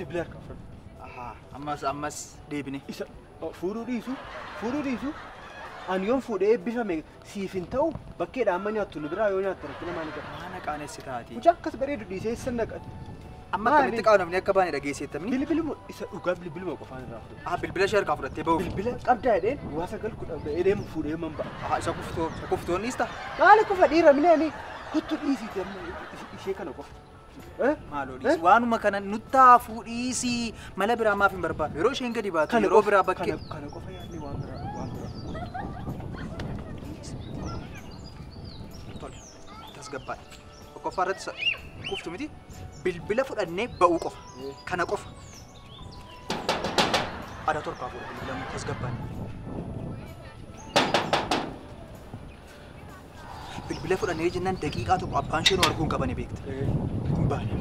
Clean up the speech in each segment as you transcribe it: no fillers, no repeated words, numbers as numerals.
bilbila harkaa fudhadhu. Ammas deebine. Isa fuudhuu dhiisu. Ani yoon fuudhee eebbifame siif hin ta'u bakkeedha amma nyaattu nu biraa yoo nyaatte rakkina maal qaba? Maana qaanessi taati. Mucaa akkas bareedu dhiisee isa naqate. Amma akkamitti qaawwamni akka baane dhageesseettamni? Bilbiluma isa dhugaa bilbiluma qofaan irraa fudhatu. Bilbila ishee harkaa fudhattee ba'uuf. Bilbila qabdaa jedheen waa sagal kudha edeemu fuudhee man ba'a. Isa kuftoonnis ta'a. Maali kufa dhiira mileeni kuttu dhiisii ishee kana qofa. Maaloo waanuma kana nuttaa fuudhiisii mala biraa maaf hin barbaadu. Yeroo isheen gadi baatu yeroo biraa bakkee. Kana qofa yaadni waan biraa. Tasgabbaadha. Qofa irratti kuftu miti. Bilbila fudhannee ba'uu qofa. Kana qofa. Ada torkaa fuudha bilbila tasgabbaadha. Bilbila fudhannee jennaan daqiiqaa tokko abbaan ishee nu arguu hin qabane beekta. Kun baane.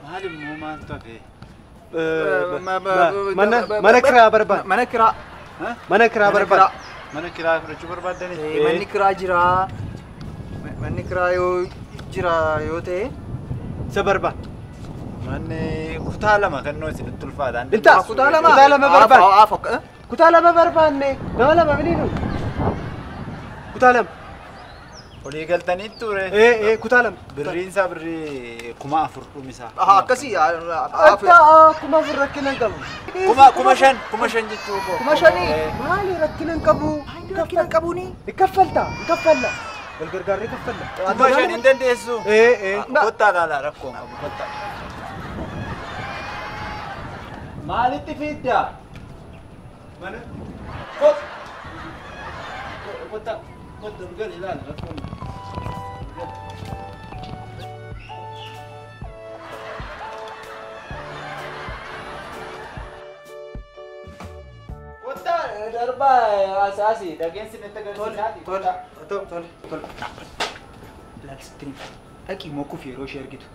Maal immoo maal ta'e? Mana kiraa barbaada. Mana kiraa. Mana kiraa barbaada. Mana kiraa fudhachuu barbaadani? Manni kiraa jira. Manni kiraa yoo jira yoo ta'e. Isa barbaada. Manni kutaa lama kannoo isinitti ulfaataan. Kutaa lama barbaada. Kutaa lama barbaanne nama lama biliinu. Kutaa lama. Olii galtanii ture. Kutaa lama. Birriin isaa birrii 4,000 dhumisaa. Akkasii. 4,000 rakkina hin qabu. 5,000 jechuu koo. 5,000. Maali rakkina hin qabu? Rakkina hin qabuuni. Kaffalta. Wal gargaarree kaffalla. 5,000 hin dandeessu. Kottaa laalaa rakkoon qabu kottaa. Maalitti fiidda? Mana? Kottaa dhugan ilaala rakkoon. Darbaa asaasii dhageessi natti agarsiisaati. Tole. Laalsittiin dhaqii mokuuf yeroo ishee argitu.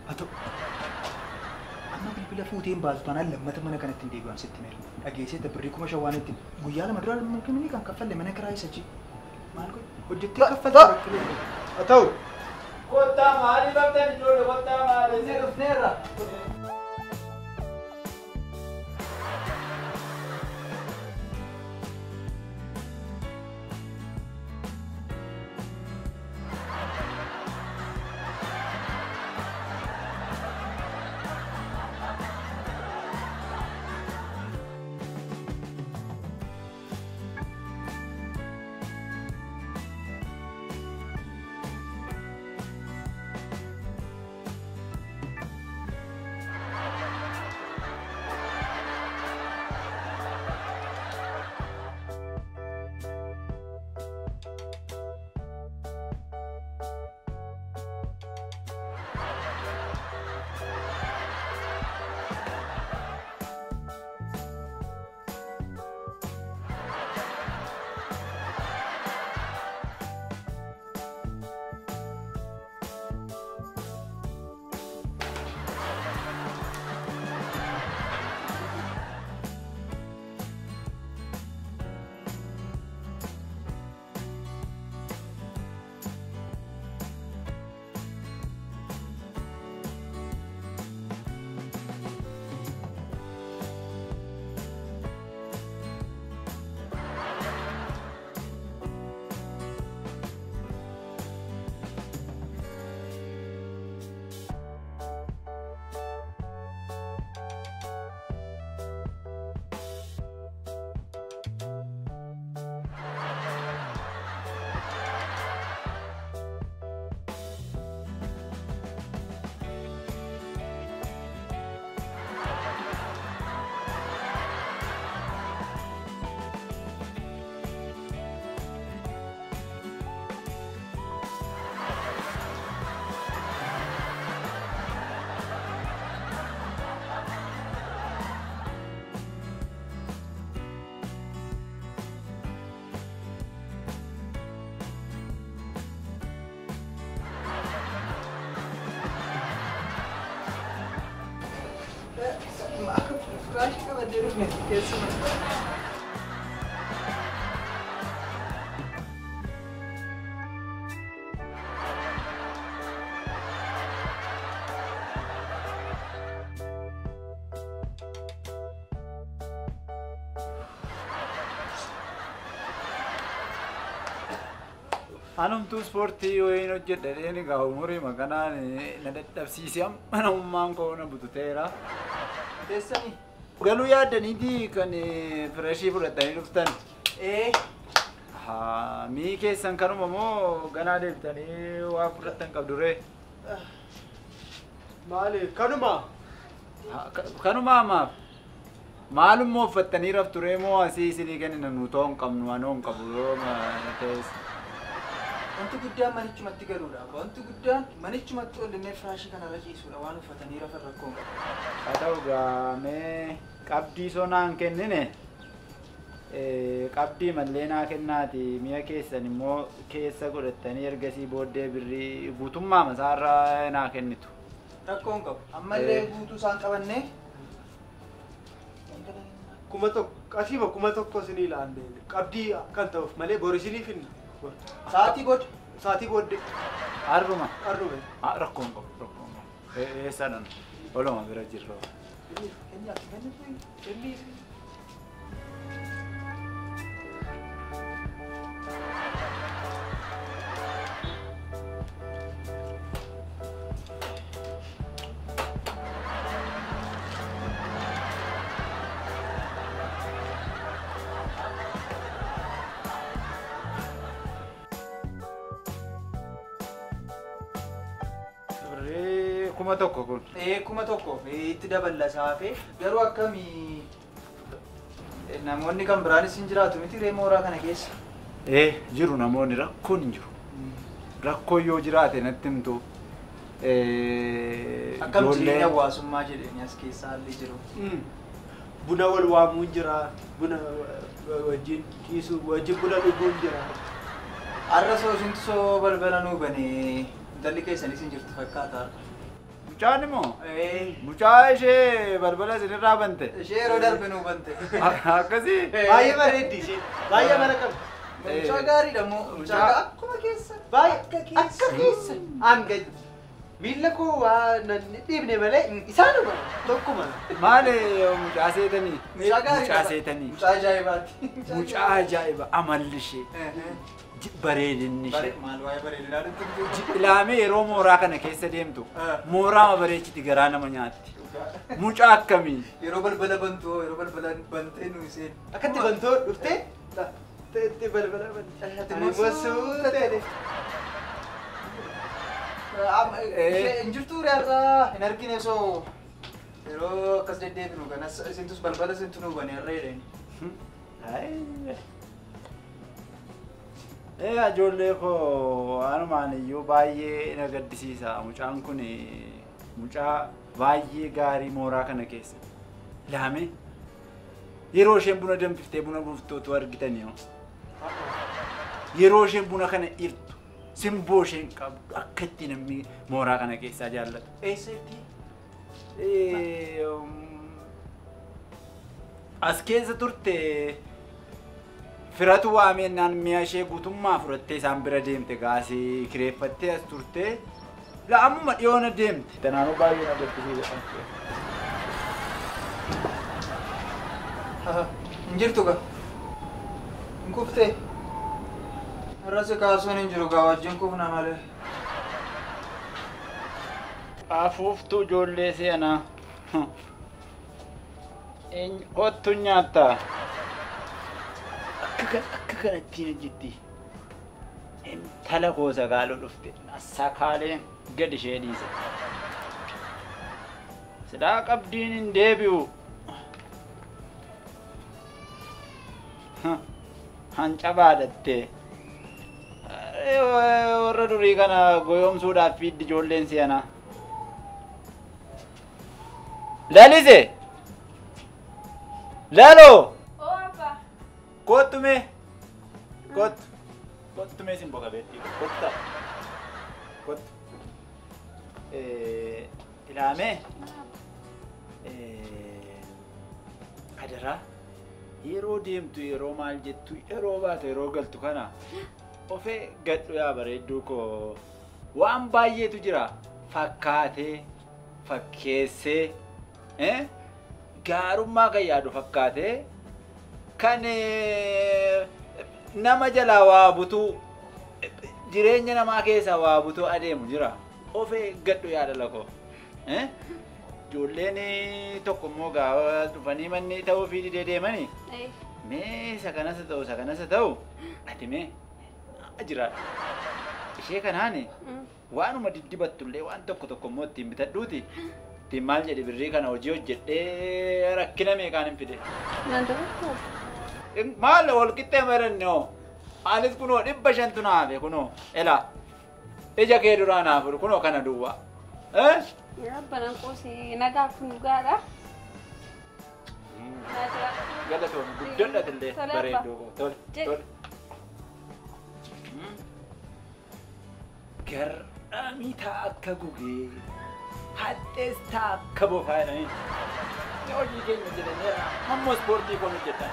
Amma bilbila fuuteen baatu taanaan lammata mana kanatti hin deebi'an sitti meera. Dhageessee birrii 5,000 waan itti guyyaa lama dura ni kan kaffalle mana kiraa isa chi. Maal godhe? Hojjettee kaffalta. Haa ta'u. Kottaa maaliif haftan ijoollee kottaa maaliif? Inni dhufneerra. Anumtuu ispoortii wayiin hojjedhadheen egaa umurii makanaan na dadhabsiise amma namummaan koo na bututeera. Teessanii? Galuu yaaddaniiti kan firashii fudhatanii dhuftan. Mii keessan kanuma moo ganaa deebitanii waa fudhattan qabduree? Maali kanuma? Kanuma maaf? Maalummoo uffattanii rafturee moo asii isinii kennan nu ta'uu hin qabnu anoo hin qabu yoo teessa. Wanti guddaan manichumatti galuudha. Wanti guddaan manichumatti ollinee firaashii kanarra ciisuudha waan uffatanii rafan rakkoo hin qabu. Haa ta'u gaamee qabdii sonaan kennine qabdii mallee naa kennaati mi'a keessan immoo keessa godhattanii ergasii booddee birrii guutummaa masaarraa naa kennitu. Rakkoo hin qabu. Ammallee guutuu isaan qabannee. Kuma tokko isinii ilaalle qabdii kan ta'uuf malee bor isinii finna. Sa'aatii booda. Sa'aatii booddee. Harruma. Harrume. Rakkoo hin qabu rakkoo hin qabu. Eessadhan oluma bira jirra. Kuma tokko kun. Kuma tokko itti daballa saafee garuu akkamii namoonni kan biraanis hin jiraatu miti ree mooraa kana keessa. Jiru namoonni rakkoon hin jiru. Rakkoo yoo jiraate natti himtu. Akkam jireenya hawaasummaa jedhanii as keessa haalli jiru. Buna wal waamuun jira. Buna wajjin ciisuu wajjin buna dhuguun jira. Har'a soo isintu soo balbala nuu banee intalli keessanis hin jirtu fakkaata. Mucaan immoo? Mucaa ishee balbala isinirraa bante? Ishee yeroo darbe nuu bante. Akkasii? Baay'ee bareeddi ishee. Baay'ee mana qabdi. Mucaa gaariidha moo? Mucaa akkuma keessa. Baay'ee akka keessa. Hanga miilla koo waa dhiibne malee isaanuma tokkuma. Maali mucaa seetanii? Mucaa gaariidha. Mucaa seetanii? Mucaa ajaa'ibaati. Mucaa ajaa'iba amalli ishee. Bareedinni ishee. Maal waa'ee bareedinaa nutti Ilaamee yeroo mooraa kana keessa deemtu mooraa ma bareechiti garaa nama nyaatti. Mucaa akkamii? yeroo balbala bantu yeroo balbala bantee nu isheen. Akkatti bantoo dhuftee itti balbala bantee. Ani gosuuta ta'e. Hin jirtu reerraa hin argine soo yeroo akkas deddeebinu kanas isintus balbala isintu nu bane irra jedhani. Ijoollee koo anumaan iyyuu baay'ee na gaddisiisa. Mucaan kun mucaa baay'ee gaarii mooraa kana keessa. Ilaame yeroo isheen buna danfiftee buna buuftootu argitanii yeroo isheen buna kana irtu simboo isheen qabdu akka itti namni mooraa kana keessaa jaallatu. Eessatti? As keessa turte firatu waamennaan mi'a ishee guutummaa fudhattee isaan bira deemte gaasii kireeffattee as turte la'ammuma dhiyoona deemte. Tanaanuu baay'ee na gaddisiisa. Hin jirtu gaa? Hin kuftee? Har'as kaasuun hin jiru gaa wajjin kufna malee. Afuuftuu ijoollee seenaa. Kottu nyaattaa. Akka kanattiin hojjetti. Intala koo sagaaluu dhufte sakaaleen gad ishee dhiise. Sidaa qabdiin hin deebi'u. Hancabaadhattee. Warra durii kana goyoomsuudhaaf fiiddi ijoolleen seenaa. Lalise! Lalo! Kottume! Kottu! Kottume sin boka beetti. Kotta! Kottu! Ilaame! Adaraa! Yeroo deemtu yeroo maal jettu yeroo baatu yeroo galtu kana ofee gadhu yaa bareedduu koo waan baay'eetu jira. Fakkaatee fakkeessee gaarummaa kan yaadu fakkaatee kan nama jalaa waa butuu jireenya namaa keessa waa butuu adeemu jira. Of eeggadhu yaada lakoo. Ijoolleen tokko immoo gaafa dhufanii manni ta'uu fi didee deemanii. Mee isa kanas ta'u ati mee jira. Ishee kanaan waanuma diddibattullee waan tokko immoo ittiin bitadhuuti. Ittiin maal jedhe birrii kana hojii hojjedhee rakkina meeqaan hin fide. Maal wal qixxee maranne hoo? Anis kunoo 500 naafe kunoo elaa. Ija kee duraa naafuru kunoo kana duwwaa. Rabbanan qoosee nagaa kun dhugaadha. Galatoon guddadhatillee bareedduu tole. Gar'aamii ta'a akka gugee hadhees ta'a akka bofaa jedhanii hojii keenya jedhanii ammoo ispoortii kun hojjetan.